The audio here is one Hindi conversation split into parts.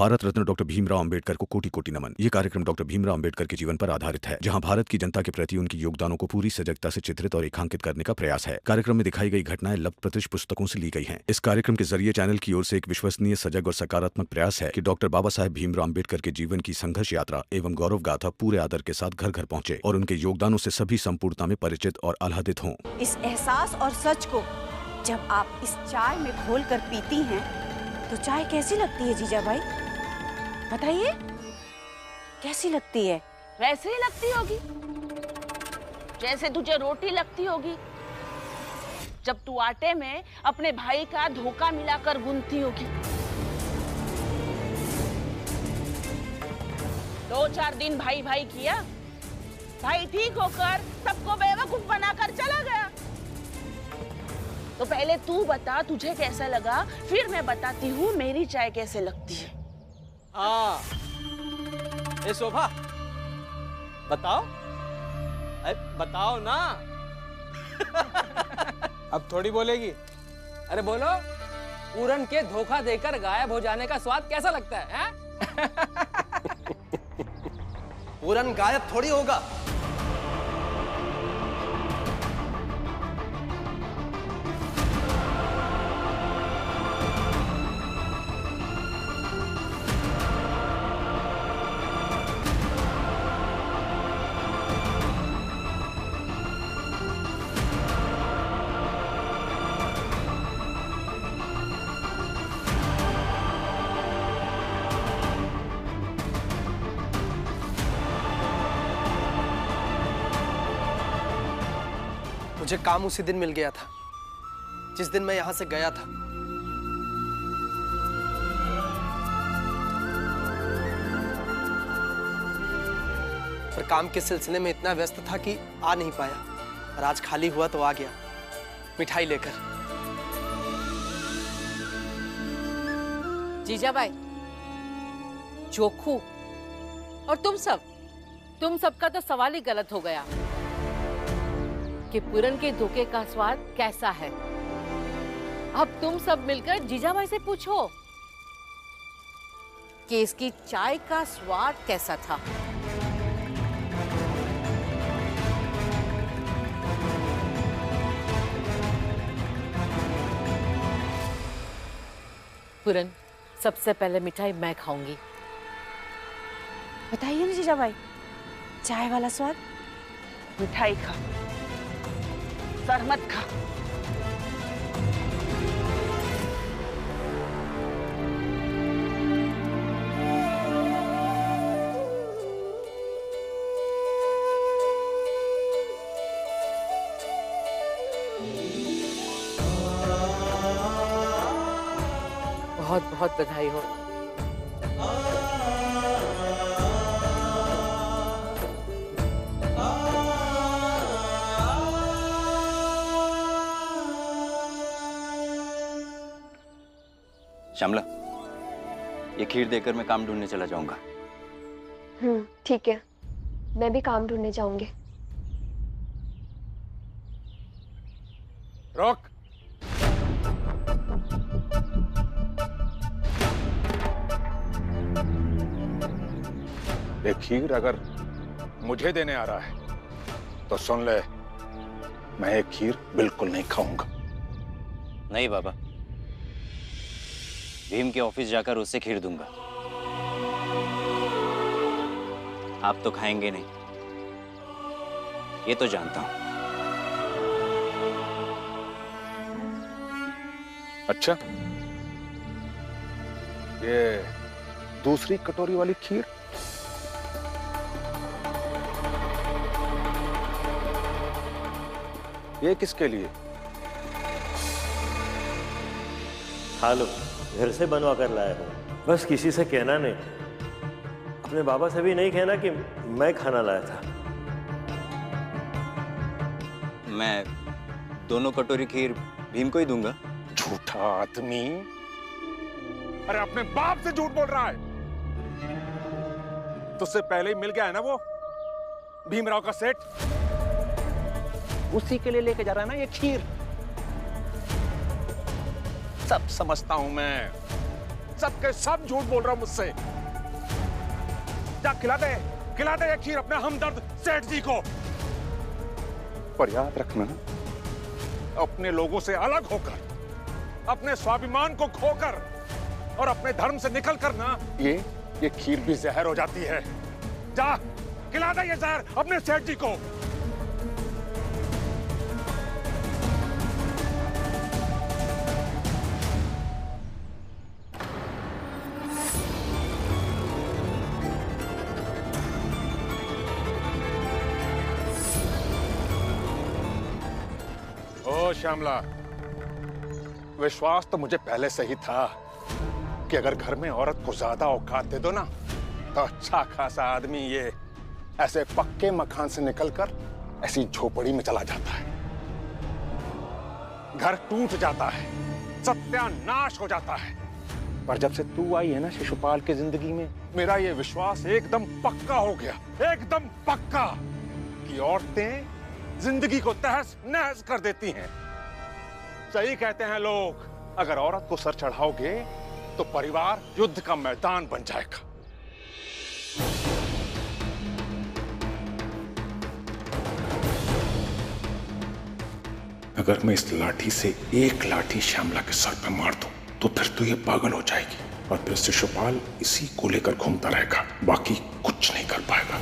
भारत रत्न डॉक्टर भीमराव अंबेडकर को कोटि कोटि नमन। ये कार्यक्रम डॉक्टर भीमराव अंबेडकर के जीवन पर आधारित है, जहां भारत की जनता के प्रति उनके योगदानों को पूरी सजगता से चित्रित और रेखांकित करने का प्रयास है। कार्यक्रम में दिखाई गई घटनाएं लब्ध पुस्तकों से ली गई हैं। इस कार्यक्रम के जरिए चैनल की ओर से एक विश्वसनीय, सजग और सकारात्मक प्रयास है कि डॉक्टर बाबा साहेब भीमराव अंबेडकर के जीवन की संघर्ष यात्रा एवं गौरव गाथा पूरे आदर के साथ घर घर पहुंचे और उनके योगदानों से सभी संपूर्णता में परिचित और आह्लादित हों। इस एहसास और सच को जब आप इस चाय में घोल कर पीती हैं तो चाय कैसी लगती है जीजा भाई? बताइए, कैसी लगती है? वैसे ही लगती होगी जैसे तुझे रोटी लगती होगी जब तू आटे में अपने भाई का धोखा मिलाकर गूंथती होगी। 2-4 दिन भाई भाई किया, भाई ठीक होकर सबको बेवकूफ बनाकर चला गया। तो पहले तू बता तुझे कैसा लगा, फिर मैं बताती हूँ मेरी चाय कैसे लगती है। हाँ, ए शोभा, बताओ, अरे बताओ ना। अब थोड़ी बोलेगी। अरे बोलो, पूरन के धोखा देकर गायब हो जाने का स्वाद कैसा लगता है? पूरन गायब थोड़ी होगा। मुझे काम उसी दिन मिल गया था जिस दिन मैं यहां से गया था। फिर काम के सिलसिले में इतना व्यस्त था कि आ नहीं पाया और आज खाली हुआ तो आ गया मिठाई लेकर। जीजाबाई, चोखू और तुम सबका तो सवाल ही गलत हो गया कि पूरन के धोखे का स्वाद कैसा है। अब तुम सब मिलकर जीजाबाई से पूछो कि इसकी चाय का स्वाद कैसा था। पूरन, सबसे पहले मिठाई मैं खाऊंगी। बताइए ना जीजा भाई, चाय वाला स्वाद। मिठाई खा, सरमत खा। बहुत बहुत बधाई हो। श्यामला, ये खीर देकर मैं काम ढूंढने चला जाऊंगा। ठीक है, मैं भी काम ढूंढने जाऊंगी। रोक। ये खीर अगर मुझे देने आ रहा है तो सुन ले, मैं ये खीर बिल्कुल नहीं खाऊंगा। नहीं बाबा, भीम के ऑफिस जाकर उससे खीर दूंगा। आप तो खाएंगे नहीं, ये तो जानता हूं। अच्छा, ये दूसरी कटोरी वाली खीर? ये किसके लिए? खा लो, घर से बनवा कर लाया हूँ। बस किसी से कहना नहीं, अपने बाबा से भी नहीं कहना कि मैं खाना लाया था। मैं दोनों कटोरी खीर भीम को ही दूंगा। झूठा आदमी! अरे अपने बाप से झूठ बोल रहा है। तुझसे पहले ही मिल गया है ना वो भीमराव का सेठ, उसी के लिए लेके जा रहा है ना ये खीर। सब समझता हूं मैं, सब के सब झूठ बोल रहा हूं मुझसे। जा खिला दे ये खीर अपने हमदर्द सेठ जी को। पर याद रखना, अपने लोगों से अलग होकर, अपने स्वाभिमान को खोकर और अपने धर्म से निकल कर ना, ये खीर भी जहर हो जाती है। जा खिला दे ये जहर अपने सेठ जी को। ओ श्यामला, विश्वास तो मुझे पहले से ही था कि अगर घर में औरत को ज्यादा औकात दे दो ना, तो अच्छा खासा आदमी ये ऐसे पक्के मकान से निकलकर ऐसी झोपड़ी में चला जाता है। घर टूट जाता है, सत्यानाश हो जाता है। पर जब से तू आई है ना शिशुपाल की जिंदगी में, मेरा ये विश्वास एकदम पक्का हो गया, एकदम पक्का, कि औरतें जिंदगी को तहस नहस कर देती हैं। सही कहते हैं लोग, अगर औरत को सर चढ़ाओगे तो परिवार युद्ध का मैदान बन जाएगा। अगर मैं इस लाठी से एक लाठी श्यामला के सर पे मार दूं, तो फिर तो ये पागल हो जाएगी और फिर शिशुपाल इसी को लेकर घूमता रहेगा, बाकी कुछ नहीं कर पाएगा।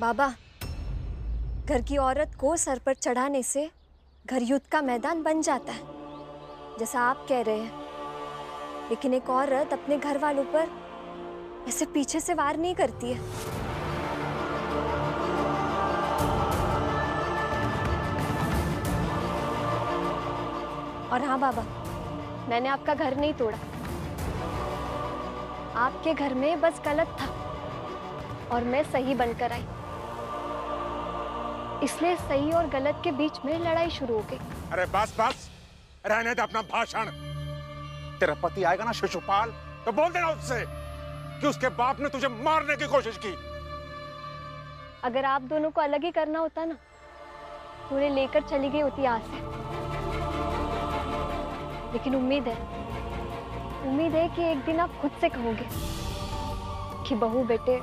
बाबा, घर की औरत को सर पर चढ़ाने से घर युद्ध का मैदान बन जाता है, जैसा आप कह रहे हैं। लेकिन एक औरत अपने घर वालों पर ऐसे पीछे से वार नहीं करती है। और हाँ बाबा, मैंने आपका घर नहीं तोड़ा। आपके घर में बस गलत था और मैं सही बनकर आई, इसलिए सही और गलत के बीच में लड़ाई शुरू हो गई। अरे बस बस, रहने दे अपना भाषण। तेरा पति आएगा ना शिशुपाल, तो बोल देना उससे कि उसके बाप ने तुझे मारने की कोशिश की। अगर आप दोनों को अलग ही करना होता ना, तो उन्हें लेकर चली गई होती यहाँ से। लेकिन उम्मीद है कि एक दिन आप खुद से कहोगे कि बहू बेटे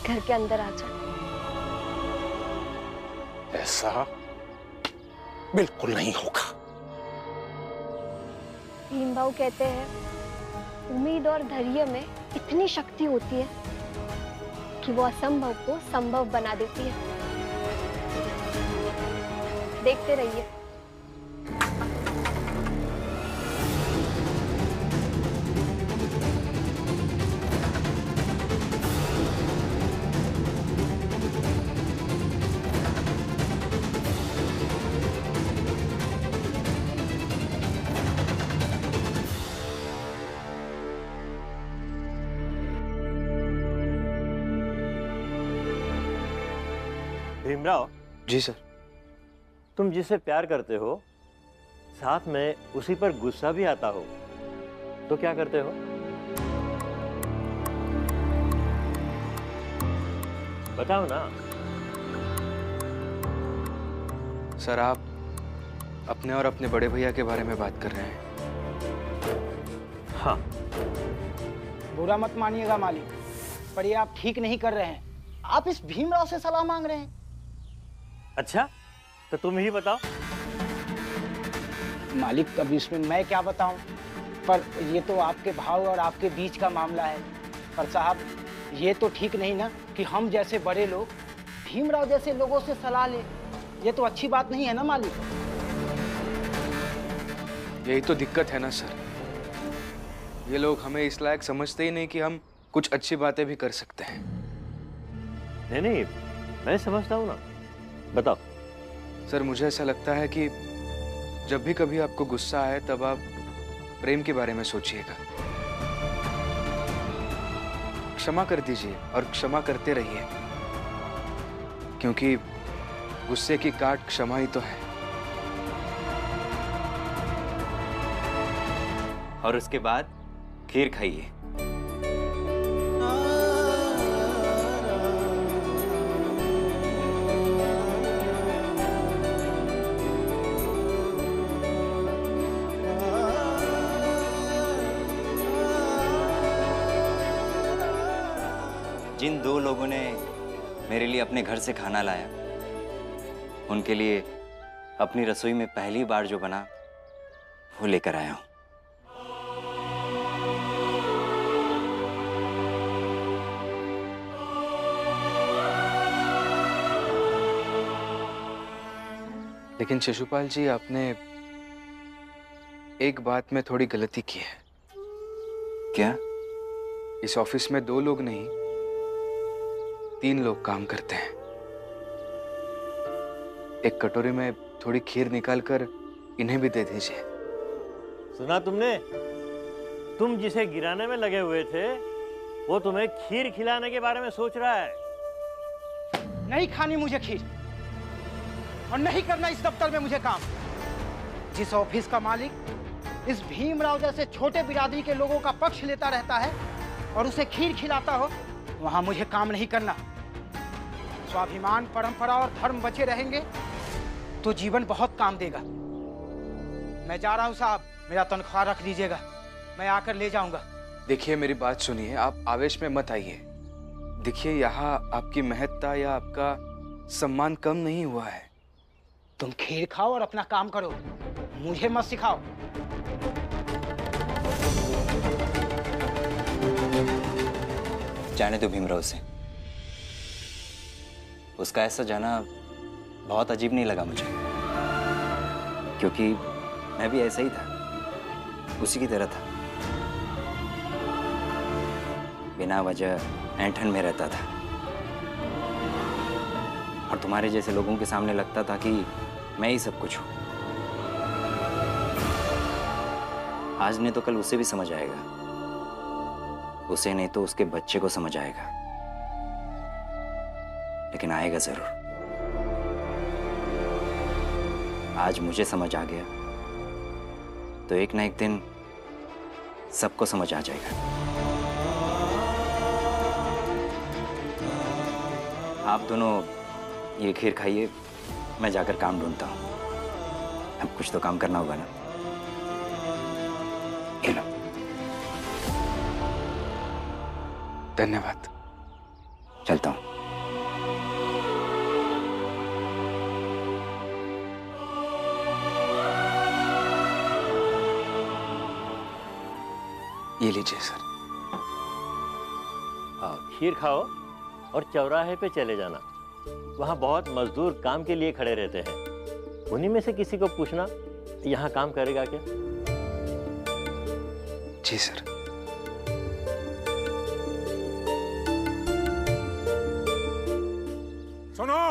घर के अंदर आ जाए। ऐसा बिल्कुल नहीं होगा। भीम भाऊ कहते हैं, उम्मीद और धैर्य में इतनी शक्ति होती है कि वो असंभव को संभव बना देती है। देखते रहिए। भीमराव जी सर। तुम जिसे प्यार करते हो, साथ में उसी पर गुस्सा भी आता हो, तो क्या करते हो? बताओ ना। सर, आप अपने और अपने बड़े भैया के बारे में बात कर रहे हैं। हाँ। बुरा मत मानिएगा मालिक, पर ये आप ठीक नहीं कर रहे हैं। आप इस भीमराव से सलाह मांग रहे हैं। अच्छा, तो तुम ही बताओ। मालिक, अब इसमें मैं क्या बताऊं, पर ये तो आपके भाव और आपके बीच का मामला है। पर साहब, ये तो ठीक नहीं ना कि हम जैसे बड़े लोग भीमराव जैसे लोगों से सलाह ले। ये तो अच्छी बात नहीं है ना मालिक। यही तो दिक्कत है ना सर, ये लोग हमें इस लायक समझते ही नहीं कि हम कुछ अच्छी बातें भी कर सकते हैं। नहीं नहीं, मैं समझता हूँ ना, बताओ। सर मुझे ऐसा लगता है कि जब भी कभी आपको गुस्सा आए तब आप प्रेम के बारे में सोचिएगा। क्षमा कर दीजिए और क्षमा करते रहिए, क्योंकि गुस्से की काट क्षमा ही तो है। और उसके बाद खीर खाइए। जिन दो लोगों ने मेरे लिए अपने घर से खाना लाया, उनके लिए अपनी रसोई में पहली बार जो बना वो लेकर आया हूं। लेकिन शिशुपाल जी, आपने एक बात में थोड़ी गलती की है। क्या? इस ऑफिस में 2 लोग नहीं, 3 लोग काम करते हैं। एक कटोरी में थोड़ी खीर निकालकर इन्हें भी दे दीजिए। सुना तुमने? तुम जिसे गिराने में लगे हुए थे, वो तुम्हें खीर खिलाने के बारे में सोच रहा है। नहीं खानी मुझे खीर, और नहीं करना इस दफ्तर में मुझे काम। जिस ऑफिस का मालिक इस भीमराव जैसे छोटे बिरादरी के लोगों का पक्ष लेता रहता है और उसे खीर खिलाता हो, वहां मुझे काम नहीं करना। स्वाभिमान, परंपरा और धर्म बचे रहेंगे तो जीवन बहुत काम देगा। मैं जा रहा हूं साहब, मेरा तनख्वाह रख दीजिएगा, मैं आकर ले जाऊंगा। देखिए मेरी बात सुनिए, आप आवेश में मत आइए। देखिए यहाँ आपकी महत्ता या आपका सम्मान कम नहीं हुआ है। तुम खीर खाओ और अपना काम करो, मुझे मत सिखाओ। जाने दो भीमराव से। उसका ऐसा जाना बहुत अजीब नहीं लगा मुझे, क्योंकि मैं भी ऐसा ही था, उसी की तरह था। बिना वजह ऐंठन में रहता था और तुम्हारे जैसे लोगों के सामने लगता था कि मैं ही सब कुछ हूं। आज नहीं तो कल उसे भी समझ आएगा, उसे नहीं तो उसके बच्चे को समझ आएगा, लेकिन आएगा जरूर। आज मुझे समझ आ गया तो एक ना एक दिन सबको समझ आ जाएगा। आप दोनों ये खीर खाइए, मैं जाकर काम ढूंढता हूँ। अब कुछ तो काम करना होगा ना। ये लो। धन्यवाद। चलता हूँ। ये लीजिए सर। हाँ, खीर खाओ और चौराहे पे चले जाना। वहाँ बहुत मजदूर काम के लिए खड़े रहते हैं, उन्हीं में से किसी को पूछना यहाँ काम करेगा क्या। जी सर। सुनो,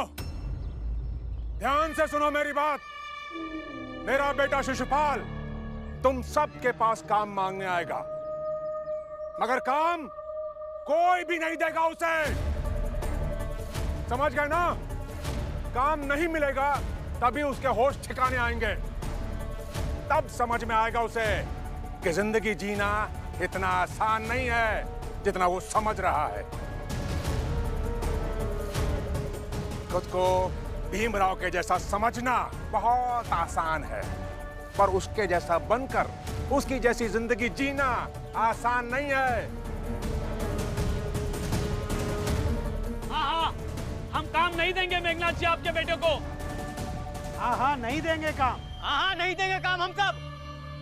ध्यान से सुनो मेरी बात। मेरा बेटा शिशुपाल तुम सबके पास काम मांगने आएगा, मगर काम कोई भी नहीं देगा उसे। समझ गए ना? काम नहीं मिलेगा तभी उसके होश ठिकाने आएंगे। तब समझ में आएगा उसे कि जिंदगी जीना इतना आसान नहीं है जितना वो समझ रहा है। खुद को भीमराव के जैसा समझना बहुत आसान है, पर उसके जैसा बनकर उसकी जैसी जिंदगी जीना आसान नहीं है। हाँ, हम काम नहीं देंगे मेघनाथ जी आपके बेटे को। हाँ हाँ नहीं देंगे काम। हाँ नहीं देंगे काम हम सब।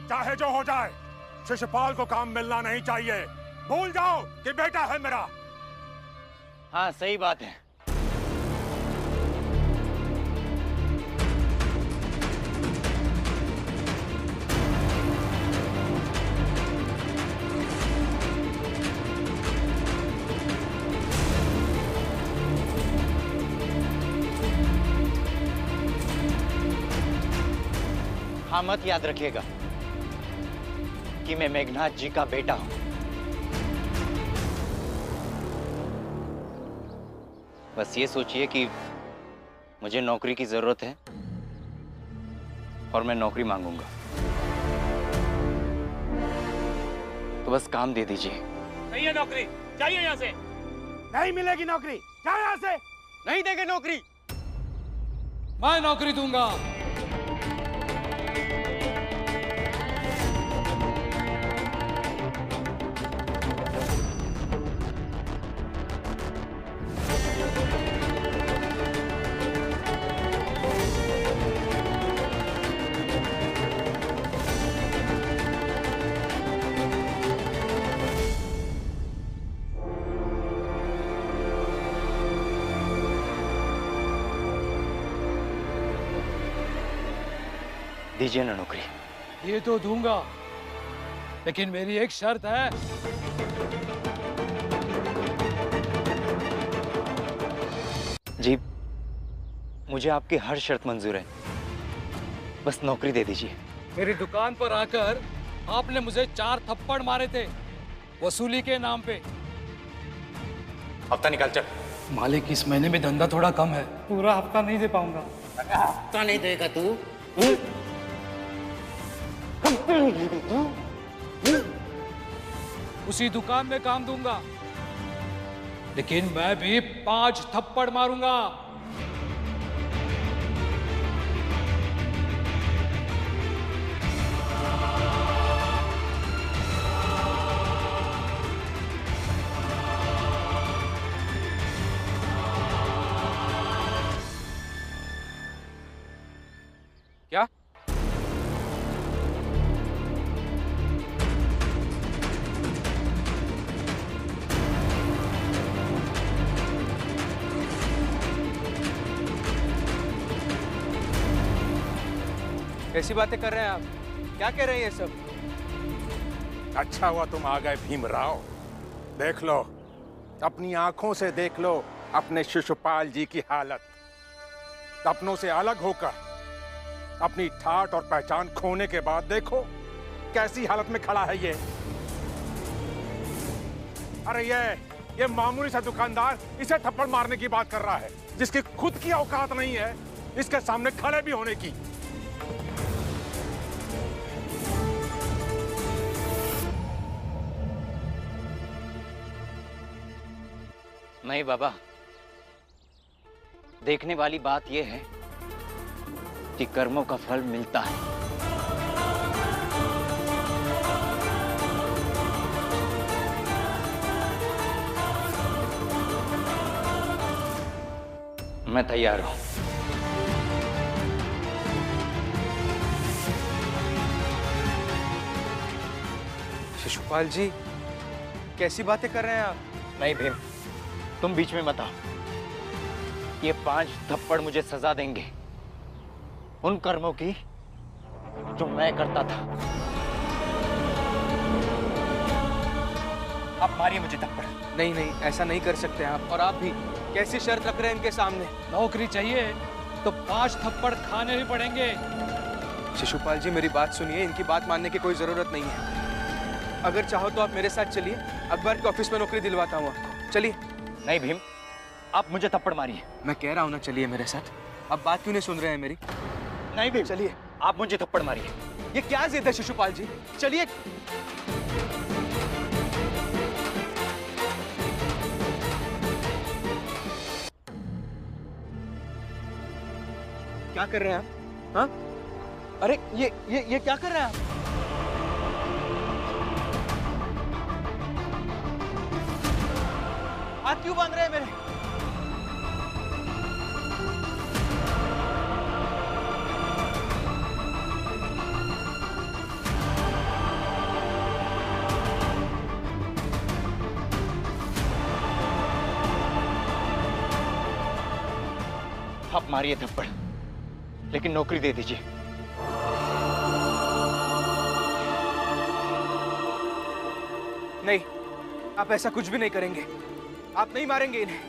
चाहे जो हो जाए, शिशुपाल को काम मिलना नहीं चाहिए। भूल जाओ कि बेटा है मेरा। हाँ सही बात है। हाँ मत याद रखिएगा कि मैं मेघनाथ जी का बेटा हूं। बस ये सोचिए कि मुझे नौकरी की जरूरत है और मैं नौकरी मांगूंगा, तो बस काम दे दीजिए। नहीं है नौकरी, चाहिए यहाँ से। नहीं मिलेगी नौकरी, जाओ यहाँ से। नहीं देंगे नौकरी। मैं नौकरी दूंगा। दीजिए ना नौकरी। ये तो दूंगा, लेकिन मेरी एक शर्त है। जी, मुझे आपकी हर शर्त मंजूर है, बस नौकरी दे दीजिए। मेरी दुकान पर आकर आपने मुझे 4 थप्पड़ मारे थे वसूली के नाम पे। हफ्ता निकाल चल। मालिक इस महीने में धंधा थोड़ा कम है, पूरा हफ्ता नहीं दे पाऊंगा। हफ्ता नहीं देगा तू? उसी दुकान में काम दूंगा, लेकिन मैं भी 5 थप्पड़ मारूंगा। क्या? कैसी बातें कर रहे हैं आप? क्या कह रहे हैं ये सब? अच्छा हुआ तुम आ गए भीमराव। देख लो, अपनी आंखों से देख लो अपने शिशुपाल जी की हालत। अपनों से अलग होकर अपनी ठाट और पहचान खोने के बाद देखो कैसी हालत में खड़ा है ये। अरे ये मामूली सा दुकानदार इसे थप्पड़ मारने की बात कर रहा है, जिसकी खुद की औकात नहीं है इसके सामने खड़े भी होने की। नहीं बाबा, देखने वाली बात यह है कि कर्मों का फल मिलता है। मैं तैयार हूं। शिशुपाल जी, कैसी बातें कर रहे हैं आप? नहीं भीम, तुम बीच में मत आओ। ये 5 थप्पड़ मुझे सजा देंगे उन कर्मों की जो मैं करता था। आप मारिए मुझे थप्पड़। नहीं नहीं, ऐसा नहीं कर सकते आप। और आप भी कैसी शर्त रख रहे हैं इनके सामने? नौकरी चाहिए तो 5 थप्पड़ खाने भी पड़ेंगे। शिशुपाल जी, मेरी बात सुनिए, इनकी बात मानने की कोई जरूरत नहीं है। अगर चाहो तो आप मेरे साथ चलिए, अकबर के ऑफिस में नौकरी दिलवाता हूँ आपको। चलिए। नहीं भीम, आप मुझे थप्पड़ मारिए। मैं कह रहा हूँ ना, चलिए मेरे साथ। अब बात क्यों नहीं सुन रहे हैं मेरी? नहीं भीम, चलिए। आप मुझे थप्पड़ मारिए। ये क्या जिद है शिशुपाल जी? चलिए। क्या कर रहे हैं आप? हाँ? अरे ये क्या कर रहे हैं आप? हाथ क्यों बांध रहे हैं मेरे? आप मारिए थप्पड़, लेकिन नौकरी दे दीजिए। नहीं, आप ऐसा कुछ भी नहीं करेंगे। आप नहीं मारेंगे इन्हें।